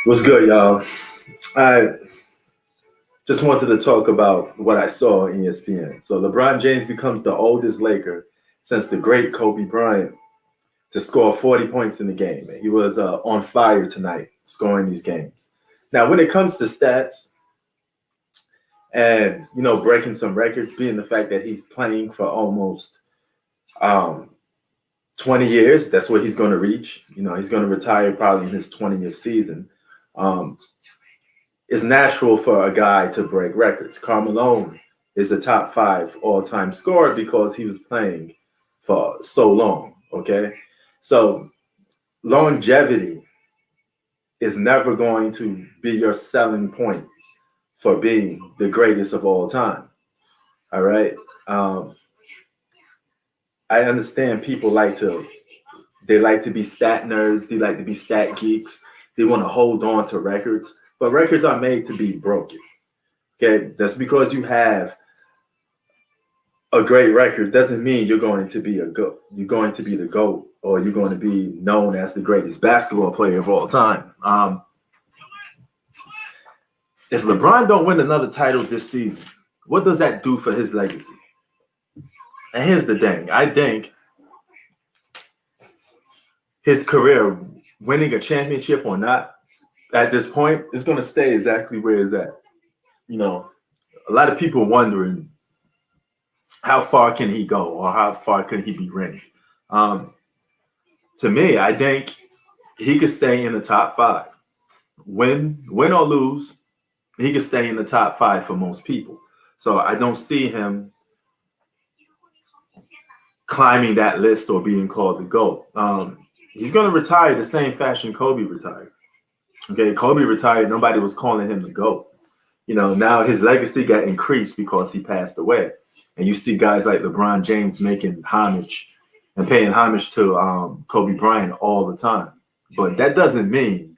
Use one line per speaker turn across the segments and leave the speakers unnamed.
What's good, y'all? I just wanted to talk about what I saw in ESPN. So LeBron James becomes the oldest Laker since the great Kobe Bryant to score 40 points in the game. He was on fire tonight, scoring these games. Now, when it comes to stats and breaking some records, being the fact that he's playing for almost um, 20 years, that's what he's going to reach. He's going to retire probably in his 20th season. Um, it's natural for a guy to break records. Carmelo is a top 5 all-time scorer because he was playing for so long. Okay, so longevity is never going to be your selling point for being the greatest of all time. All right. Um, I understand people like to be stat nerds. They like to be stat geeks. They want to hold on to records, but records are made to be broken. Okay, that's because you have a great record doesn't mean you're going to be a GOAT. You're going to be the GOAT, or you're going to be known as the greatest basketball player of all time. If LeBron don't win another title this season, what does that do for his legacy? And here's the thing. I think his career, winning a championship or not, at this point, is going to stay exactly where it's at. A lot of people wondering how far can he go or how far can he be ranked. To me, I think he could stay in the top 5. Win or lose, he could stay in the top 5 for most people. So I don't see him climbing that list or being called the GOAT. He's going to retire the same fashion Kobe retired. Okay, Kobe retired. Nobody was calling him the GOAT. Now his legacy got increased because he passed away. And you see guys like LeBron James making homage and paying homage to Kobe Bryant all the time. But that doesn't mean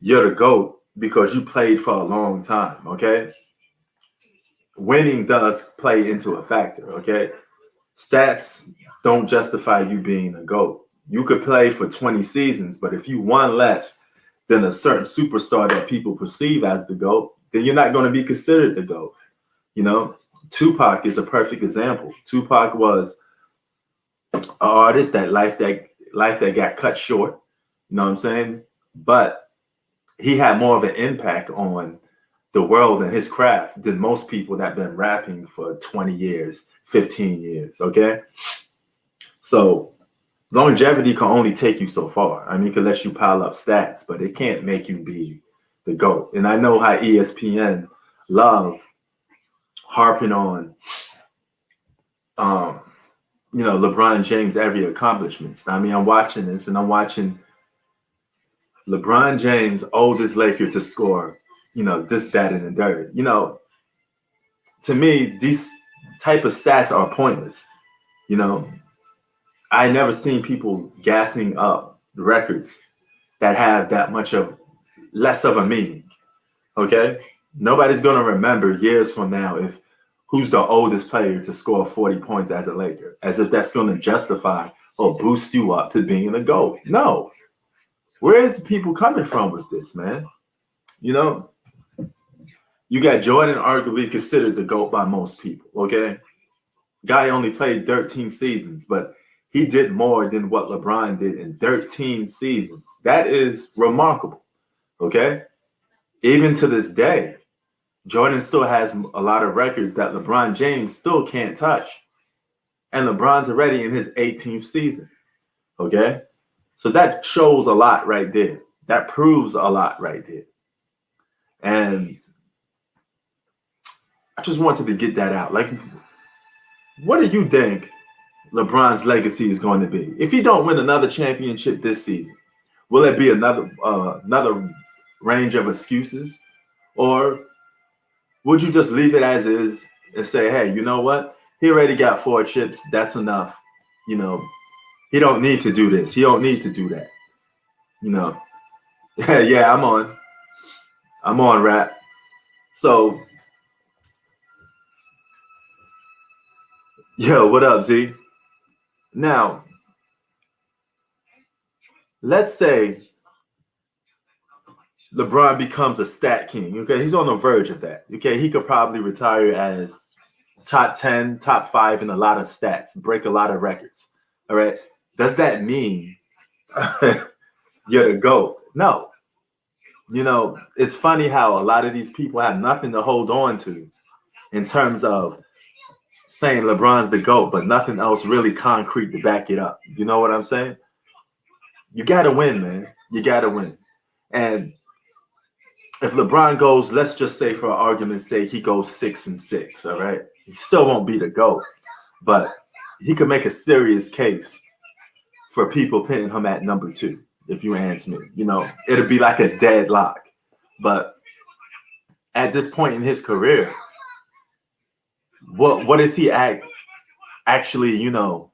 you're the GOAT because you played for a long time, okay? Winning does play into a factor, okay? Stats don't justify you being a GOAT. You could play for 20 seasons, but if you won less than a certain superstar that people perceive as the GOAT, then you're not going to be considered the GOAT. Tupac is a perfect example. Tupac was an artist that life that got cut short. You know what I'm saying? But he had more of an impact on the world and his craft than most people that have been rapping for 20 years, 15 years. Okay. So longevity can only take you so far. I mean, it can let you pile up stats, but it can't make you be the GOAT. And I know how ESPN love harping on, LeBron James' every accomplishments. I mean, I'm watching this and I'm watching LeBron James, oldest Laker to score, this, that, and the third. To me, these type of stats are pointless. I never seen people gassing up the records that have that much of less of a meaning. Okay, nobody's gonna remember years from now if who's the oldest player to score 40 points as a Laker, as if that's going to justify or boost you up to being a GOAT. No. Where is the people coming from with this, man? You got Jordan arguably considered the GOAT by most people, okay? Guy only played 13 seasons, but he did more than what LeBron did in 13 seasons. That is remarkable, okay? Even to this day, Jordan still has a lot of records that LeBron James still can't touch. And LeBron's already in his 18th season. Okay? So that shows a lot right there. That proves a lot right there. And I just wanted to get that out. Like, what do you think LeBron's legacy is going to be? If he don't win another championship this season, will it be another range of excuses? Or would you just leave it as is and say, hey, you know what? He already got 4 chips. That's enough. He don't need to do this. He don't need to do that. Yeah, I'm on rap. So, yo, what up, Z? Now, let's say LeBron becomes a stat king. Okay, he's on the verge of that. Okay, he could probably retire as top 10, top 5 in a lot of stats, break a lot of records. All right. Does that mean you're the GOAT? No. You know, it's funny how a lot of these people have nothing to hold on to in terms of saying LeBron's the GOAT, but nothing else really concrete to back it up. You know what I'm saying? You got to win, man. You got to win. And if LeBron goes, let's just say for argument's sake, he goes 6-6, all right? He still won't be the GOAT, but he could make a serious case for people pinning him at number 2, if you ask me. You know, it'll be like a deadlock. But at this point in his career, what is he actually, you know,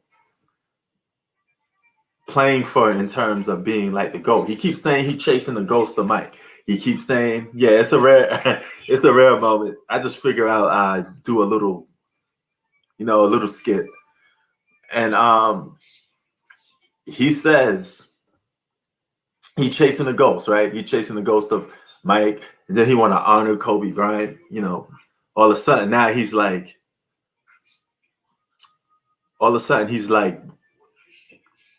playing for in terms of being like the GOAT? He keeps saying he's chasing the ghost of Mike. He keeps saying, yeah, it's a rare moment. I just figure out I do a little, you know, a little skit. And he says he's chasing the ghost, right? He's chasing the ghost of Mike. And then he want to honor Kobe Bryant. You know, all of a sudden now he's like,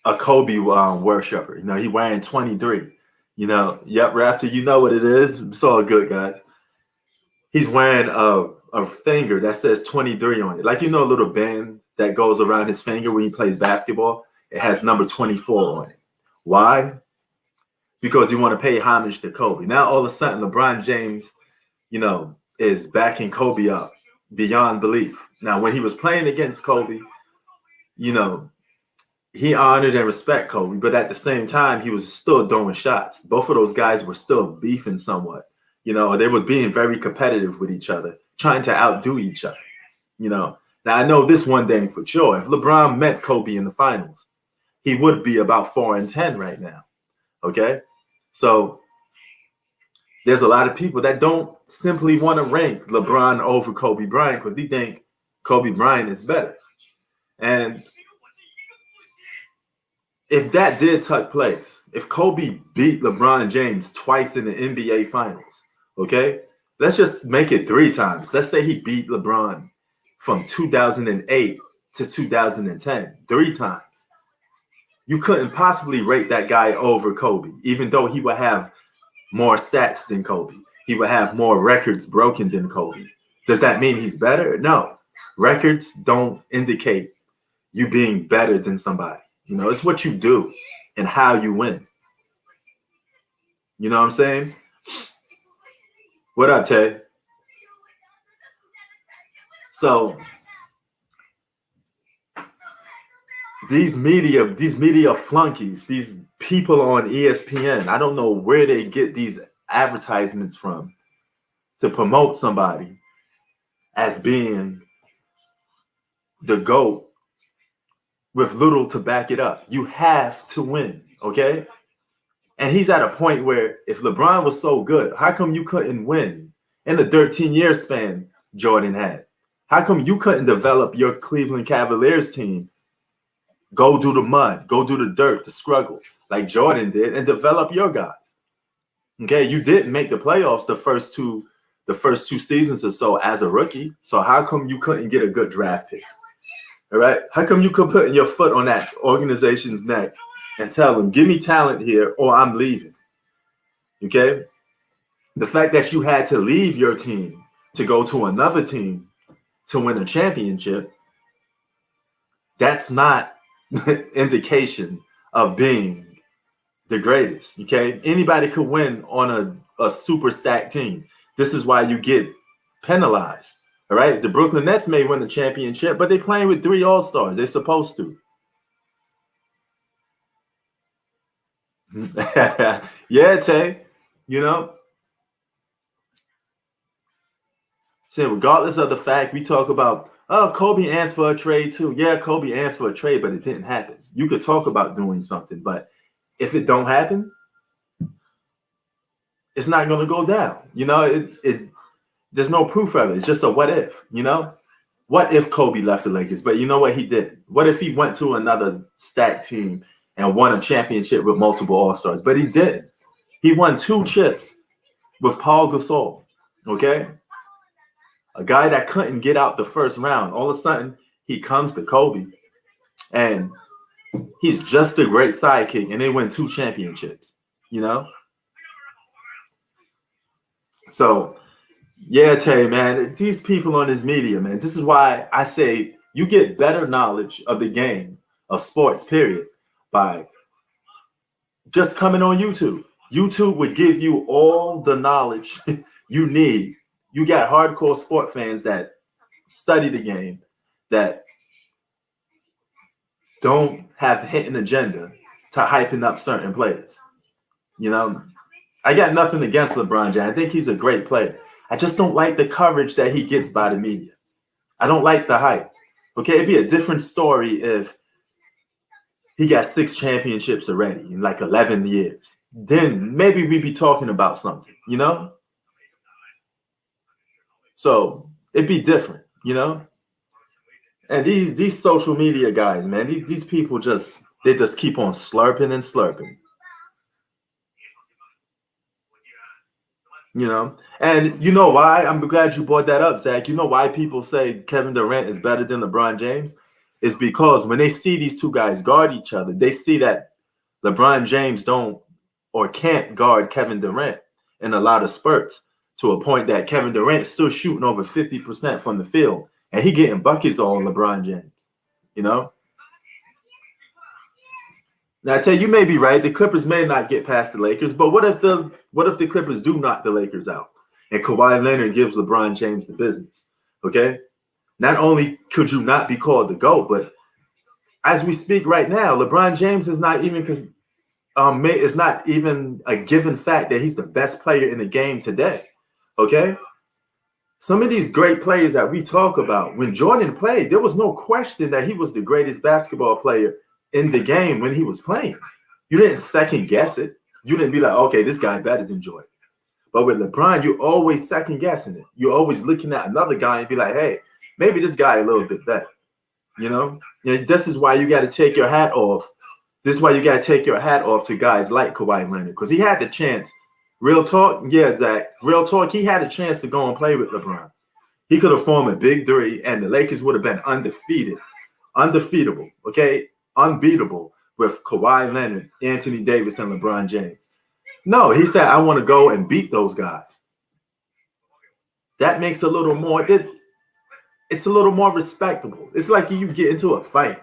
a Kobe worshiper. You know, he wearing 23. You know, yep, Raptor, you know what it is. It's all good, guys. He's wearing a finger that says 23 on it. Like, you know, a little band that goes around his finger when he plays basketball. It has number 24 on it. Why? Because you want to pay homage to Kobe. Now, all of a sudden, LeBron James, you know, is backing Kobe up beyond belief. Now, when he was playing against Kobe, you know, he honored and respect Kobe, but at the same time, he was still throwing shots. Both of those guys were still beefing somewhat. You know, they were being very competitive with each other, trying to outdo each other. You know, now I know this one thing for sure. If LeBron met Kobe in the finals, he would be about 4-10 right now. Okay, so there's a lot of people that don't simply want to rank LeBron over Kobe Bryant because they think Kobe Bryant is better. And if that did take place, if Kobe beat LeBron James twice in the NBA Finals, okay, let's just make it 3 times. Let's say he beat LeBron from 2008 to 2010, 3 times. You couldn't possibly rate that guy over Kobe, even though he would have more stats than Kobe. He would have more records broken than Kobe. Does that mean he's better? No. Records don't indicate you being better than somebody. You know, it's what you do and how you win. You know what I'm saying? What up, Tay? So these media flunkies, these people on ESPN, I don't know where they get these advertisements from to promote somebody as being the GOAT with little to back it up. You have to win, okay? And he's at a point where if LeBron was so good, how come you couldn't win in the 13-year span Jordan had? How come you couldn't develop your Cleveland Cavaliers team, go do the mud, go do the dirt, the struggle, like Jordan did, and develop your guys? Okay, you didn't make the playoffs the first two seasons or so as a rookie. So how come you couldn't get a good draft pick? All right. How come you could put your foot on that organization's neck and tell them, give me talent here or I'm leaving? Okay. The fact that you had to leave your team to go to another team to win a championship, that's not indication of being the greatest. Okay. Anybody could win on a super stacked team. This is why you get penalized. All right, the Brooklyn Nets may win the championship, but they're playing with 3 All-Stars. They're supposed to. Yeah, Tay, you know. So regardless of the fact we talk about, oh, Kobe asked for a trade too. Yeah, Kobe asked for a trade, but it didn't happen. You could talk about doing something, but if it don't happen, it's not going to go down. You know, there's no proof of it. It's just a what if, you know? What if Kobe left the Lakers? But you know what he did? What if he went to another stacked team and won a championship with multiple All-Stars? But he didn't. He won 2 chips with Paul Gasol, okay? A guy that couldn't get out the first round. All of a sudden, he comes to Kobe, and he's just a great sidekick, and they win 2 championships, you know? So, yeah, Tay, man, these people on this media, man, this is why I say you get better knowledge of the game, of sports, period, by just coming on YouTube. YouTube would give you all the knowledge you need. You got hardcore sport fans that study the game, that don't have a hidden agenda to hyping up certain players. You know, I got nothing against LeBron James. I think he's a great player. I just don't like the coverage that he gets by the media. I don't like the hype. Okay, it'd be a different story if he got 6 championships already in like 11 years. Then maybe we'd be talking about something, you know? So it'd be different, you know? And these social media guys, man, these people they just keep on slurping and slurping. You know? And you know why? I'm glad you brought that up, Zach. You know why people say Kevin Durant is better than LeBron James? It's because when they see these two guys guard each other, they see that LeBron James don't or can't guard Kevin Durant in a lot of spurts, to a point that Kevin Durant's still shooting over 50% from the field, and he getting buckets on LeBron James, you know? Now I tell you, you may be right. The Clippers may not get past the Lakers, but what if the Clippers do knock the Lakers out and Kawhi Leonard gives LeBron James the business? Okay, not only could you not be called the GOAT, but as we speak right now, LeBron James is not even it's not even a given fact that he's the best player in the game today. Okay, some of these great players that we talk about, when Jordan played, there was no question that he was the greatest basketball player in the game when he was playing. You didn't second guess it. You didn't be like, okay, this guy better than Jordan. But with LeBron, you're always second guessing it. You're always looking at another guy and be like, hey, maybe this guy a little bit better. You know, this is why you got to take your hat off. This is why you got to take your hat off to guys like Kawhi Leonard, because he had the chance. Real talk, yeah, Zach. Real talk, he had a chance to go and play with LeBron. He could have formed a big three, and the Lakers would have been undefeatable, okay? Unbeatable with Kawhi Leonard, Anthony Davis, and LeBron James. No, he said, I want to go and beat those guys. That makes a little more, it's a little more respectable. It's like you get into a fight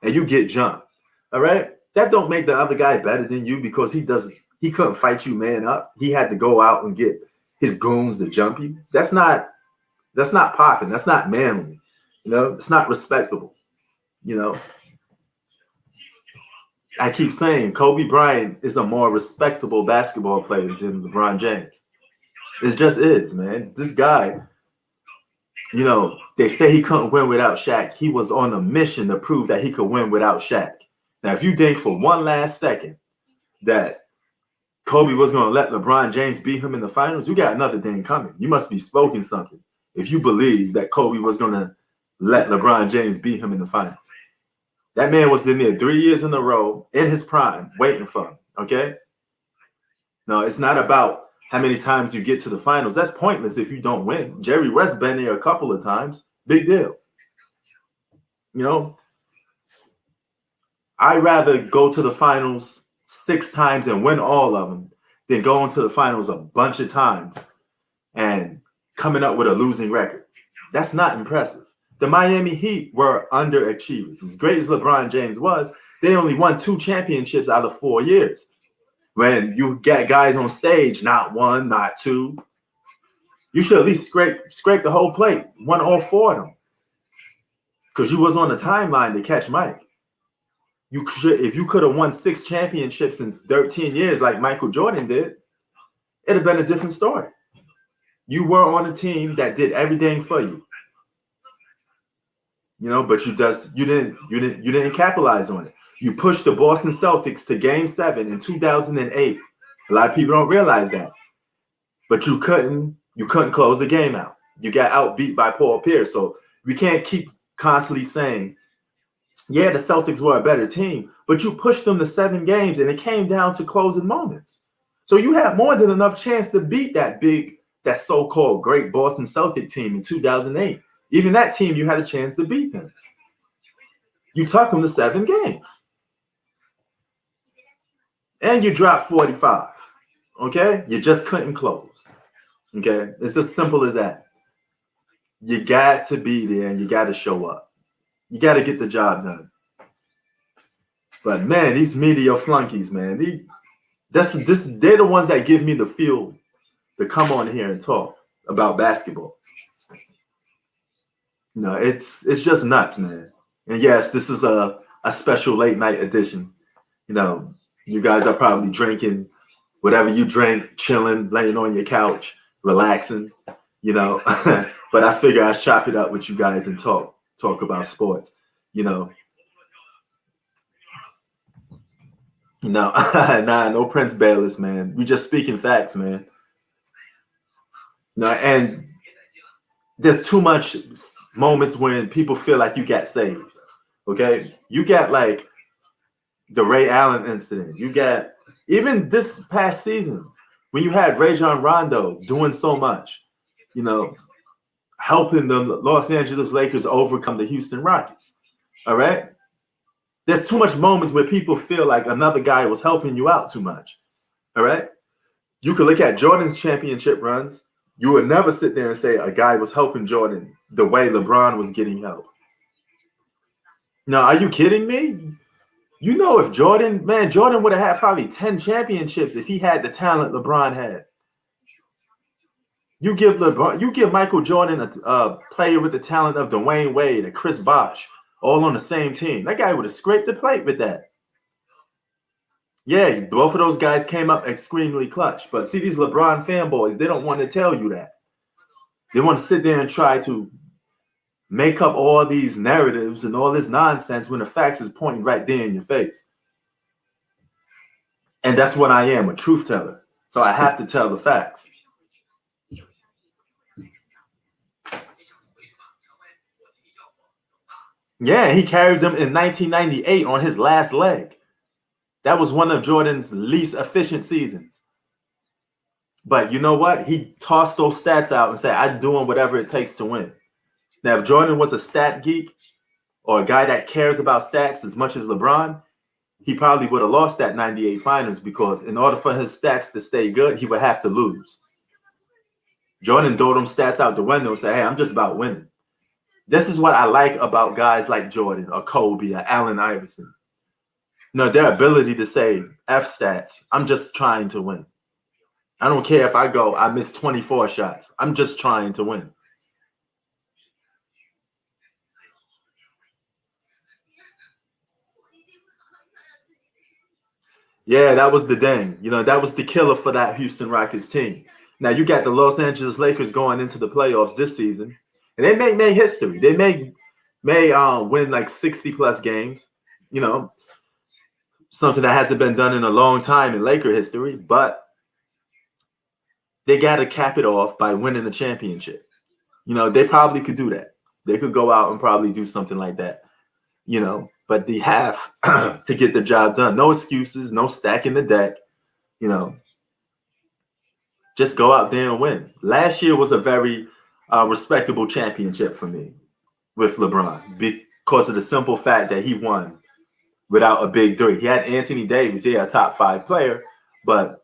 and you get jumped, all right? That don't make the other guy better than you because he couldn't fight you man up. He had to go out and get his goons to jump you. That's not popping. That's not manly. You know, it's not respectable. You know, I keep saying Kobe Bryant is a more respectable basketball player than LeBron James. It just is, man. This guy, you know, they say he couldn't win without Shaq. He was on a mission to prove that he could win without Shaq. Now, if you think for one last second that Kobe was going to let LeBron James beat him in the finals, you got another thing coming. You must be smoking something if you believe that Kobe was going to let LeBron James beat him in the finals. That man was in there 3 years in a row in his prime waiting for him, okay? No, it's not about how many times you get to the finals. That's pointless if you don't win. Jerry West's been there a couple of times. Big deal. You know, I'd rather go to the finals 6 times and win all of them than going to the finals a bunch of times and coming up with a losing record. That's not impressive. The Miami Heat were underachievers. As great as LeBron James was, they only won 2 championships out of 4 years. When you get guys on stage, not 1, not 2, you should at least scrape the whole plate, won all 4 of them. Because you was on the timeline to catch Mike. If you could have won 6 championships in 13 years like Michael Jordan did, it'd have been a different story. You were on a team that did everything for you. You know, but you didn't capitalize on it. You pushed the Boston Celtics to Game 7 in 2008. A lot of people don't realize that. But you couldn't close the game out. You got outbeat by Paul Pierce. So we can't keep constantly saying, yeah, the Celtics were a better team, but you pushed them to 7 games and it came down to closing moments. So you had more than enough chance to beat that so-called great Boston Celtic team in 2008. Even that team, you had a chance to beat them. You took them to 7 games. And you dropped 45. Okay? You just couldn't close. Okay? It's as simple as that. You got to be there and you got to show up. You got to get the job done. But man, these media flunkies, man, they're the ones that give me the fuel to come on here and talk about basketball. No, it's just nuts, man. And yes, this is a special late night edition. You know, you guys are probably drinking whatever you drink, chilling, laying on your couch, relaxing, you know. But I figure I'd chop it up with you guys and talk about sports, you know. Nah, no Prince Bayless, man. We just speaking facts, man. No, and there's too much moments when people feel like you got saved. Okay, you got like the Ray Allen incident. You got even this past season when you had Rajon Rondo doing so much, you know, helping the Los Angeles Lakers overcome the Houston Rockets. All right. There's too much moments where people feel like another guy was helping you out too much. All right. You could look at Jordan's championship runs. You would never sit there and say a guy was helping Jordan the way LeBron was getting help. Now, are you kidding me? You know, if Jordan would have had probably 10 championships if he had the talent LeBron had. You give Michael Jordan a player with the talent of Dwayne Wade and Chris Bosh, all on the same team. That guy would have scraped the plate with that. Yeah, both of those guys came up extremely clutch. But see, these LeBron fanboys, they don't want to tell you that. They want to sit there and try to make up all these narratives and all this nonsense when the facts is pointing right there in your face. And that's what I am, a truth teller. So I have to tell the facts. Yeah, he carried them in 1998 on his last leg. That was one of Jordan's least efficient seasons. But you know what? He tossed those stats out and said, I'm doing whatever it takes to win. Now, if Jordan was a stat geek or a guy that cares about stats as much as LeBron, he probably would have lost that 98 finals because in order for his stats to stay good, he would have to lose. Jordan threw them stats out the window and said, hey, I'm just about winning. This is what I like about guys like Jordan or Kobe or Allen Iverson. No, their ability to say F stats, I'm just trying to win. I don't care if I miss 24 shots. I'm just trying to win. Yeah, that was the dang. You know, that was the killer for that Houston Rockets team. Now you got the Los Angeles Lakers going into the playoffs this season, and they may make history. They may win like 60 plus games. You know, something that hasn't been done in a long time in Laker history, but they got to cap it off by winning the championship. You know, they probably could do that. They could go out and probably do something like that, you know, but they have to get the job done. No excuses, no stacking the deck, you know, just go out there and win. Last year was a very respectable championship for me with LeBron because of the simple fact that he won without a big three. He had Anthony Davis, a top 5 player, but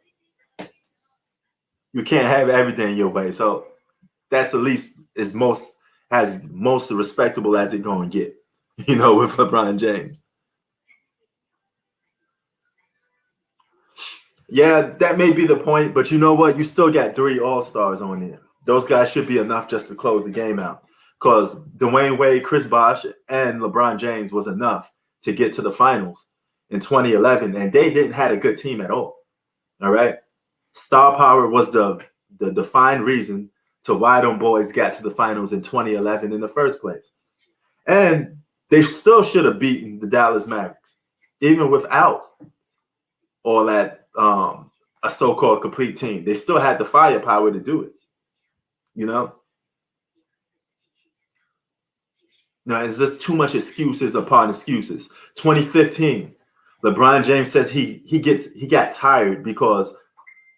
you can't have everything your way. So that's at least as most respectable as it going to get, you know, with LeBron James. Yeah, that may be the point, but you know what? You still got 3 All-Stars on there. Those guys should be enough just to close the game out because Dwayne Wade, Chris Bosh, and LeBron James was enough to get to the finals in 2011, and they didn't have a good team at all. All right? Star power was the defined reason to why them boys got to the finals in 2011 in the first place. And they still should have beaten the Dallas Mavericks, even without all that a so-called complete team. They still had the firepower to do it, you know? Now, it's just too much excuses upon excuses. 2015, LeBron James says he got tired because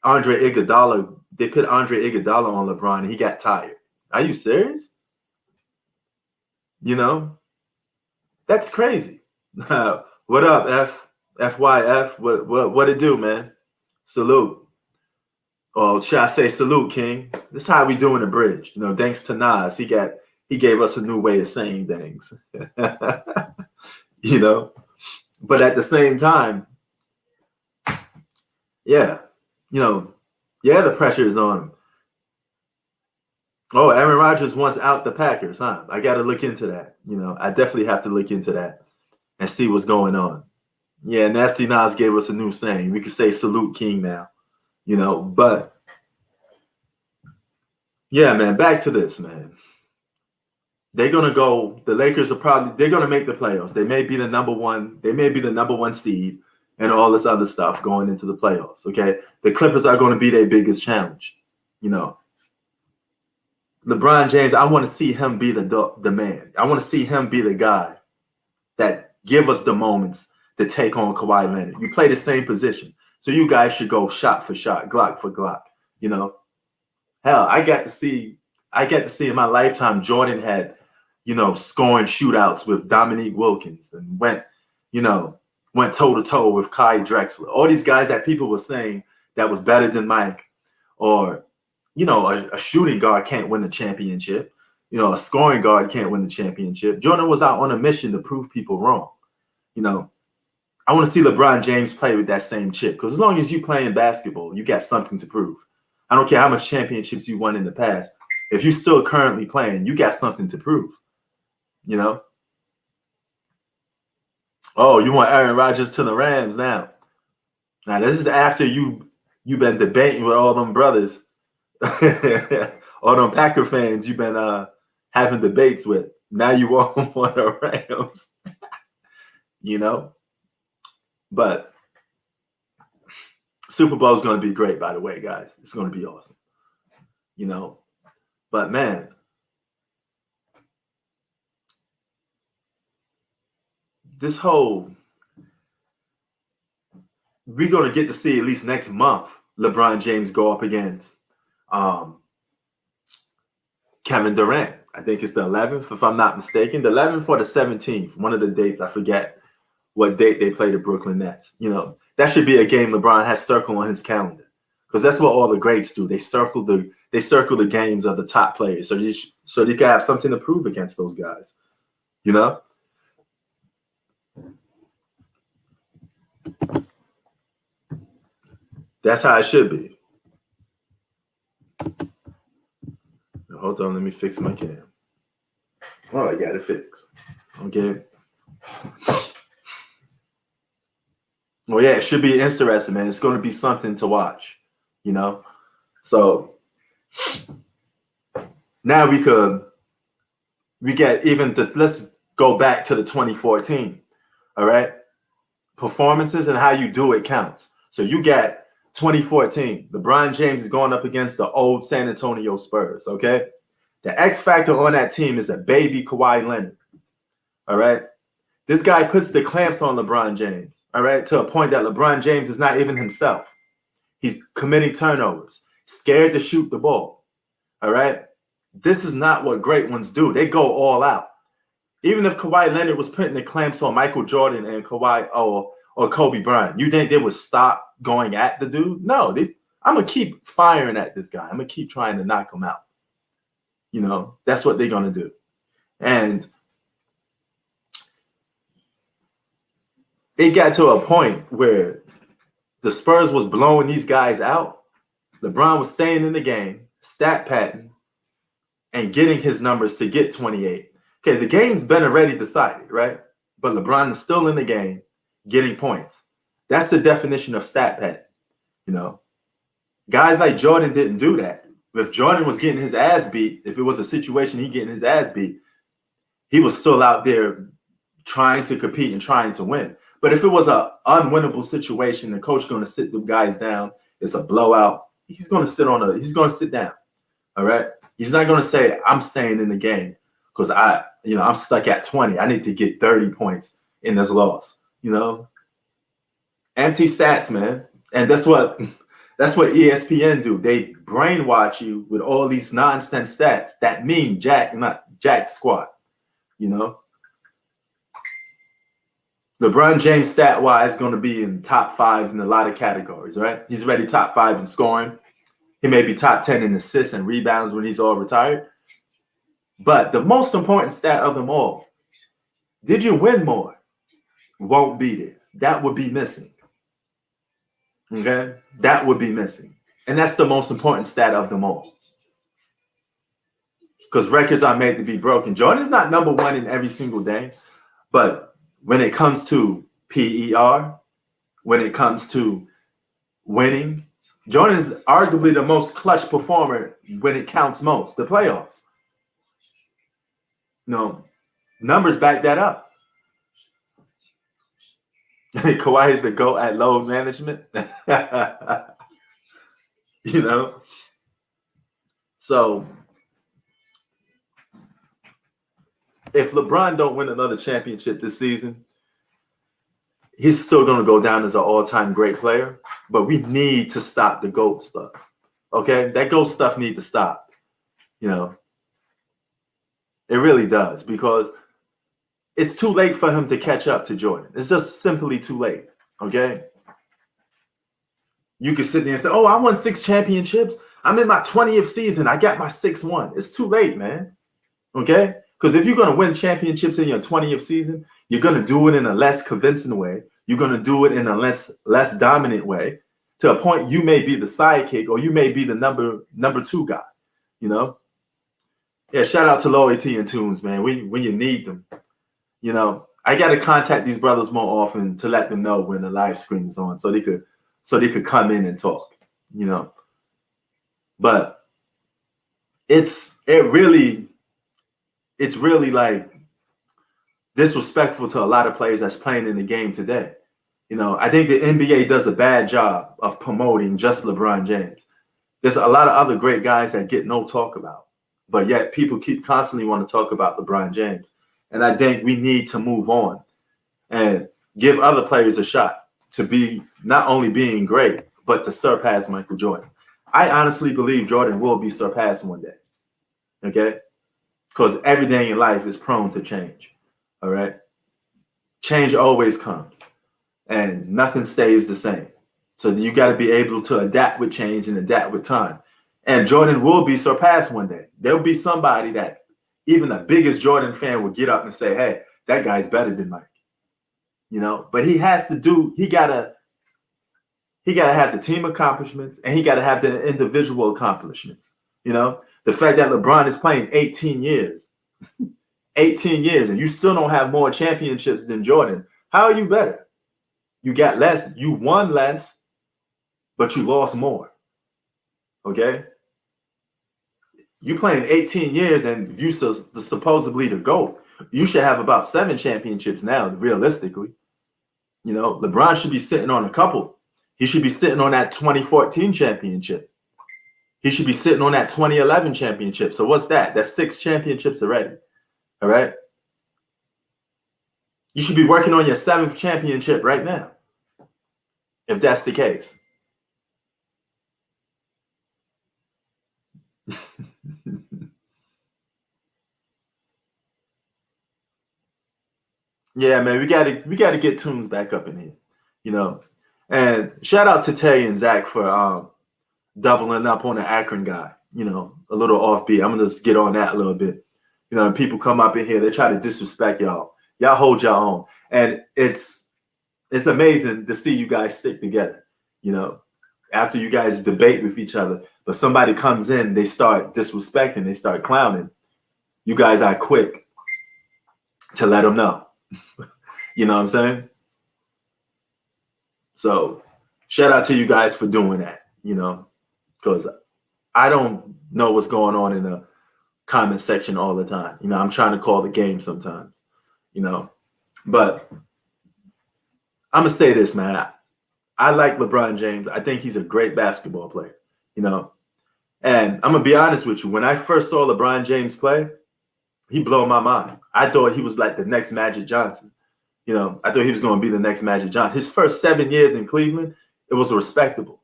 Andre Iguodala. They put Andre Iguodala on LeBron, and he got tired. Are you serious? You know, that's crazy. What up, FYF? What it do, man? Salute. Or should I say salute, King? This is how we do in the bridge. You know, thanks to Nas, he gave us a new way of saying things. You know, but at the same time, yeah, you know, yeah, the pressure is on him. Oh, Aaron Rodgers wants out the Packers, huh? I got to look into that. You know, I definitely have to look into that and see what's going on. Yeah, Nasty Nas gave us a new saying. We could say salute King now, you know, but yeah, man, back to this, man. They're going to go, the Lakers they're going to make the playoffs. They may be the number one seed and all this other stuff going into the playoffs, okay? The Clippers are going to be their biggest challenge, you know. LeBron James, I want to see him be the man. I want to see him be the guy that give us the moments to take on Kawhi Leonard. You play the same position. So you guys should go shot for shot, Glock for Glock, you know. Hell, I got to see in my lifetime Jordan had, you know, scoring shootouts with Dominique Wilkins and went toe-to-toe with Kai Drexler. All these guys that people were saying that was better than Mike, or, you know, a shooting guard can't win the championship. You know, a scoring guard can't win the championship. Jordan was out on a mission to prove people wrong. You know, I want to see LeBron James play with that same chip, because as long as you play in basketball, you got something to prove. I don't care how much championships you won in the past. If you're still currently playing, you got something to prove. You know? Oh, you want Aaron Rodgers to the Rams now. Now, this is after you've been debating with all them brothers, all them Packer fans you've been having debates with. Now you all want the Rams. You know? But Super Bowl is going to be great, by the way, guys. It's going to be awesome. You know? But, man, this whole, we're going to get to see at least next month LeBron James go up against Kevin Durant. I think it's the 11th, if I'm not mistaken. The 11th or the 17th, one of the dates. I forget what date they play the Brooklyn Nets. You know, that should be a game LeBron has circled on his calendar, because that's what all the greats do. They circle the games of the top players, so you can have something to prove against those guys. You know. That's how it should be. Hold on, let me fix my cam. Oh, I got it fixed. Okay. Well, yeah, it should be interesting, man. It's going to be something to watch, you know? So now let's go back to the 2014, all right? Performances and how you do it counts. So you got 2014, LeBron James is going up against the old San Antonio Spurs, okay? The X factor on that team is a baby Kawhi Leonard, all right? This guy puts the clamps on LeBron James, all right, to a point that LeBron James is not even himself. He's committing turnovers, scared to shoot the ball, all right? This is not what great ones do. They go all out. Even if Kawhi Leonard was putting the clamps on Michael Jordan and Kawhi or Kobe Bryant, you think they would stop going at the dude? No, I'm going to keep firing at this guy. I'm going to keep trying to knock him out. You know, that's what they're going to do. And it got to a point where the Spurs was blowing these guys out. LeBron was staying in the game, stat padding, and getting his numbers to get 28. Okay, the game's been already decided, right? But LeBron is still in the game, getting points. That's the definition of stat padding. You know, guys like Jordan didn't do that. If Jordan was getting his ass beat, if it was a situation he getting his ass beat, he was still out there trying to compete and trying to win. But if it was an unwinnable situation, the coach is going to sit the guys down, it's a blowout, he's going to sit down. All right. He's not going to say, I'm staying in the game because I'm stuck at 20. I need to get 30 points in this loss. You know, empty stats, man. And that's what That's what ESPN do. They brainwash you with all these nonsense stats that mean not jack squat. You know, LeBron James stat wise going to be in top 5 in a lot of categories, right? He's already top 5 in scoring. He may be top 10 in assists and rebounds when he's all retired. But the most important stat of them all, did you win more? Won't be there. That would be missing. Okay? That would be missing. And that's the most important stat of them all. Because records are made to be broken. Jordan's not number 1 in every single day. But when it comes to PER, when it comes to winning, Jordan's arguably the most clutch performer when it counts most, the playoffs. No, numbers back that up. Kawhi is the GOAT at load management. You know? So, if LeBron don't win another championship this season, he's still going to go down as an all-time great player. But we need to stop the GOAT stuff. Okay? That GOAT stuff needs to stop. You know? It really does, because it's too late for him to catch up to Jordan. It's just simply too late, okay? You could sit there and say, oh, I won 6 championships. I'm in my 20th season. I got my 6th one. It's too late, man, okay? Because if you're going to win championships in your 20th season, you're going to do it in a less convincing way. You're going to do it in a less dominant way, to a point you may be the sidekick or you may be the number 2 guy, you know? Yeah, shout out to Loyalty and Tunes, man. When you need them, you know, I got to contact these brothers more often to let them know when the live stream is on, so they could come in and talk, you know. But it's really like disrespectful to a lot of players that's playing in the game today. You know, I think the NBA does a bad job of promoting just LeBron James. There's a lot of other great guys that get no talk about. But yet people keep constantly want to talk about LeBron James. And I think we need to move on and give other players a shot to be not only being great, but to surpass Michael Jordan. I honestly believe Jordan will be surpassed one day. Okay? Because everything in life is prone to change. All right? Change always comes. And nothing stays the same. So you got to be able to adapt with change and adapt with time. And Jordan will be surpassed one day. There'll be somebody that even the biggest Jordan fan will get up and say, hey, that guy's better than Mike. You know, but he gotta have the team accomplishments, and he gotta have the individual accomplishments. You know, the fact that LeBron is playing 18 years, 18 years, and you still don't have more championships than Jordan. How are you better? You got less, you won less, but you lost more. Okay? You playing 18 years and you supposedly the GOAT. You should have about 7 championships now, realistically. You know, LeBron should be sitting on a couple. He should be sitting on that 2014 championship. He should be sitting on that 2011 championship. So what's that? That's 6 championships already. All right? You should be working on your 7th championship right now, if that's the case. Yeah, man, we gotta get Tunes back up in here, you know. And shout out to Tay and Zach for doubling up on the Akron guy, you know, a little offbeat. I'm gonna just get on that a little bit. You know, people come up in here, they try to disrespect y'all. Y'all hold your own. And it's amazing to see you guys stick together, you know, after you guys debate with each other. But somebody comes in, they start disrespecting, they start clowning. You guys are quick to let them know. You know what I'm saying? So shout out to you guys for doing that, you know, because I don't know what's going on in the comment section all the time. You know, I'm trying to call the game sometimes, you know, but I'm going to say this, man. I like LeBron James. I think he's a great basketball player, you know, and I'm going to be honest with you. When I first saw LeBron James play, he blew my mind. I thought he was like the next Magic Johnson. You know, I thought he was going to be the next Magic Johnson. His first 7 years in Cleveland, it was respectable.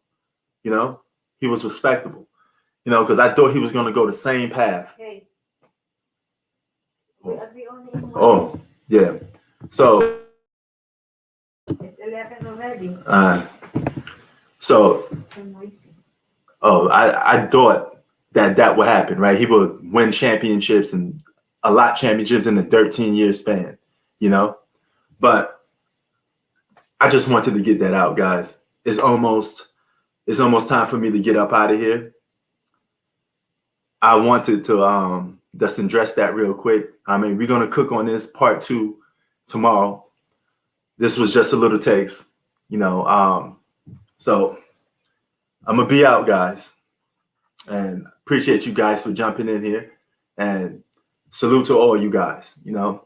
You know, he was respectable. You know, because I thought he was going to go the same path.
Hey.
Oh, yeah. So
It's 11 already.
So, I thought that would happen, right? He would win championships and a lot championships in a 13-year span, you know? But I just wanted to get that out, guys. It's almost time for me to get up out of here. I wanted to just address that real quick. I mean, we're gonna cook on this part 2 tomorrow. This was just a little taste, you know. So I'm gonna be out, guys, and appreciate you guys for jumping in here, and salute to all you guys. You know,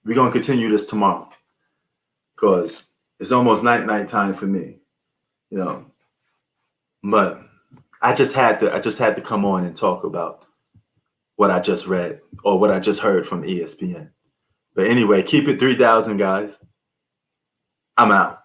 we're gonna continue this tomorrow because it's almost night time for me, you know. But I just had to come on and talk about what I just read or what I just heard from ESPN. But anyway, keep it 3,000, guys. I'm out.